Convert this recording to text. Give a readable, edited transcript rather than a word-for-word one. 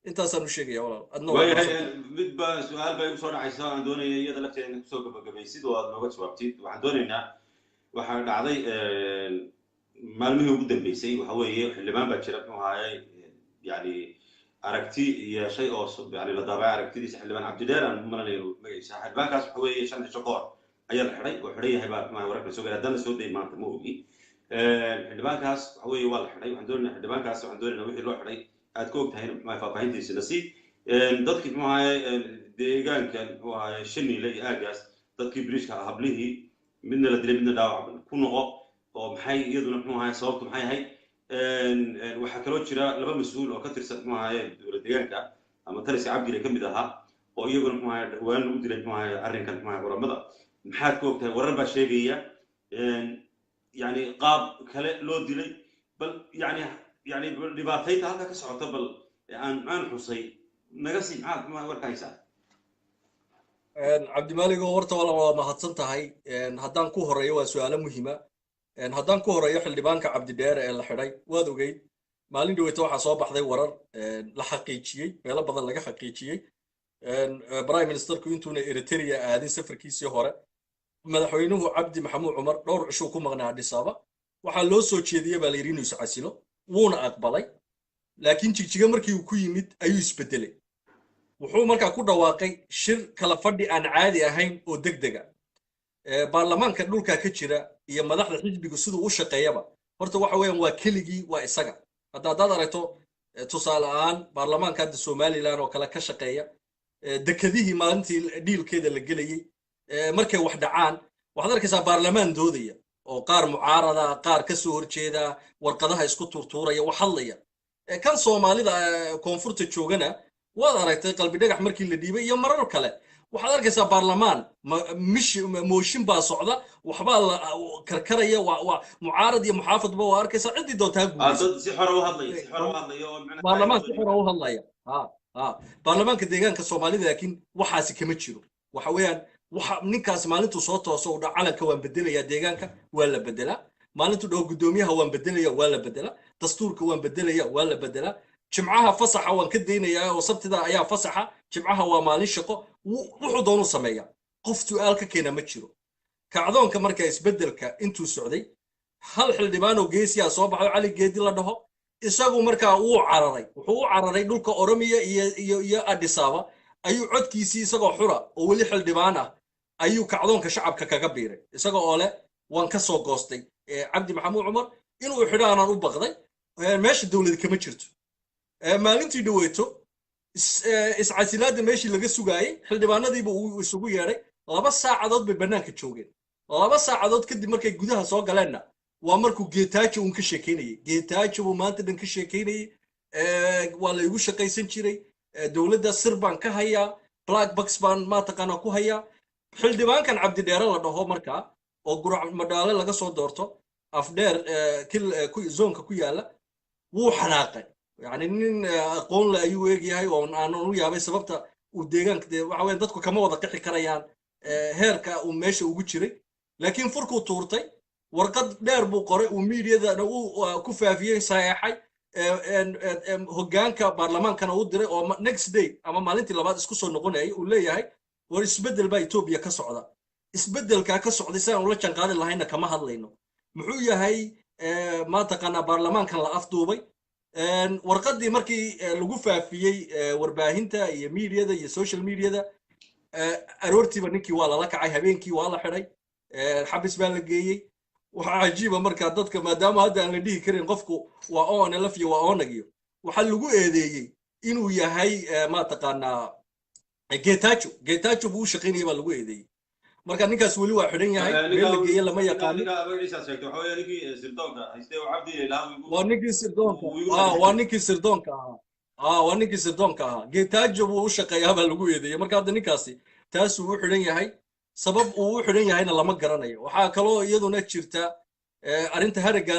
انت اصلا وش يا والله ادنى وهي مد سؤال باي soo dhacaysa aan doonayay iyada lafteeda kusoo gabagabaysid oo aad nooga jawaabtid waxaan doonaynaa waxaa dhacday maalmihii ugu dambeysay waxa weeye xildhibaan baa jira muxuu ahaayay yani aragti yeeshay oo yani la daabacay aragtidiisa xildhibaan cabdidheer aan malanayo magaciisa xildhibaankaas waxa weeye 5 cisho kahor ayaa la xidhay oo xidhan yahay baa wararka soo gaaray haddana soo day maanta ma ogi xildhibaankaas waxa weeye waa la xidhay waxaan doonaynaa xildhibaankaas waxaan doonaynaa wixii loo xidhay aad ka og tahay faahfaahintiisa nasiib dadkii muxuu ahaayay deegaankan muxuu ahaayay shanile iyo aagaas dadkii biriishka hablihii midna la dilay midna dhaawac ku noqo oo maxay iyaduna muxuu ahaayay sababtu maxay ahayd waxaa kaloo jira laba mas-uul oo ka tirsan muxuu ahaayay dowlad deegaanka ama taliska cabdile ka mid ahaa oo iyaguna muxuu ahaayay dhawaan lagu dilay muxuu ahaayay arrinkan muxuu ahaayay culamada maxaad ka og tahay warar baa sheegaya yani qaab kale loo dilay bal yani dhibaatayta halka ka socota bal aan xusay نغسي معاك ما وركايسا عبد الملك ورته والله ما هدسنتahay hadaan ku horeeyo waa su'aalo muhiim ah hadaan ku horeeyo xildhibaanka Cabdi Dheer ee la xidhay waad ogeyd maalin dhaweeyto waxa soo baxday warar la xaqiijiyay meelo badan laga xaqiijiyay prime ministerku intuuna Eritrea aadin safarkiisii hore madaxweynuhu Cabdi Maxamuud Cumar dhowr cisho ku maqnaa Addis Ababa waxa loo soo jeediyay baa la yiri inuu iscasilo wuuna aqbalay laakiin jigjiga markii uu ku yimid ayuu isbedelay wuxuu markaa ku dhawaaqay shir kala fadhi aan caadi ahayn oo degdega baarlamaanka dhulka ka jira iyo madaxda xisbiga sidoo u shaqeeyaba horta waxa weeyaan waa keligii waa isaga hadda aragto tusaale ahaan baarlamaanka hadda Soomaaliland oo kala ka shaqeeya dekadihii maalintii dhiilkeeda la gelayay markay wax dhacaan waxaad arkaysaa baarlamaan doodaya oo qaar mucaarada qaar ka soo horjeeda warqadaha isku turtuuraya wax hadlaya kan Soomaalida koonfurta joogana waad aragtay qalbi dhagax markii la dhiibay iyo marar kale waxaad arkaysaa baarlamaan mooshin baa socda waxba la karkaraya waa mucaarad iyo muxaafid ba waa arkaysaa cidii doontaa guud si xor u hadlayo baarlamaan si xor u hadlaya baarlamaanka deegaanka Soomaalida laakiin waxaasi kama jiro waxa weeyaan waxa ninkaas maalintu soo tooso u calanka waan bedelayaa deegaanka waa la bedelaa maalintu dhaw gudoomiyaha waan bedelayaa waa la bedelaa dastuurka waan bedelayaa waa la bedelaa jimcaha fasaxa waan ka deynayaa oo sabtida ayaa fasaxa jimcaha waa maalin shaqo wuxuu doonu sameeyaa qof su'aal ka keena ma jiro kacdoonka marka isbedelka intuu socday hal xildhibaan oo geesiya soo baxay Cali Geedi la dhaho isagu markaa uu cararay wuxuu u cararay dhulka Oromiya iyo Addis Ababa ayuu codkiisii isagoo xura oo wali xildhibaan ah ayuu kacdoonka shacabka kaga biiray isagoo oo leh waan ka soo goostay Cabdi Maxamuud Cumar inuu xidhaanaan u baqday meesha dawladda kama jirto maalintii dhaweeto iscasilaada meeshii laga sugaayay xildhibaanadiiba uu isugu yeeray 2 saacadood bay banaanka joogeen 2 saacadood kadib markay gudaha soo galeenna waa markuu Geetaajo uu ka sheekeynayay Geetaajo uu maanta dhan ka sheekeynayay waa la igu shaqaysan jiray dawladda sir baan ka hayaa black box baan ma taqaana ku hayaa xildhibaankan Cabdi Dheer la dhaho markaa oo gurac madaale laga soo doorto afdheer ku zoonka ku yaala wuu xanaaqay يعني nin aqoon la ayuu eegyahay oo aan u yaabay sababta uu deegaanka waxa weyn dadku kama wada qixi karayaan heerka uu meesha ugu jiray laakiin furku tuurtay warqad dheer buu qoray uu meediada uu ku faafiyay saxay hoggaanka baarlamaankana uu diray oo next day ama maalintii labaad isku soo noqonayay uu leeyahay war isbedel baa Itoobiya ka socda isbedelka ka socday saan ula janqaadi lahayna kama hadlayno muxuu yahay ma taqaana baarlamaankan la afduubay warqadii markii lagu faafiyay warbaahinta iyo meediada iyo social meediada aroortiiba ninkii waa la kacay habeenkii waa la xidhay xabis baa la geeyay waxa cajiiba marka dadka maadaama hadda aan la dhihi karin qofku waa oon la fiyo waa oonagiyo waxa lagu eedeeyay inuu yahay ma taqaana Geetaajo buu shaqeynayay baa lagu eedeeyay marka ninkaas wali waa xidhan yahay meel la geeyay lama yaqaan waa ninkii sirdoonka waa ninkii sirdoonka Geetaajo buu u shaqeeyaa baa lagu eedeeyay marka hadda ninkaasi taas uu xidhan yahay sabab uu xidhan yahayna lama garanayo waxa kale oo iyaduna jirta arinta haraga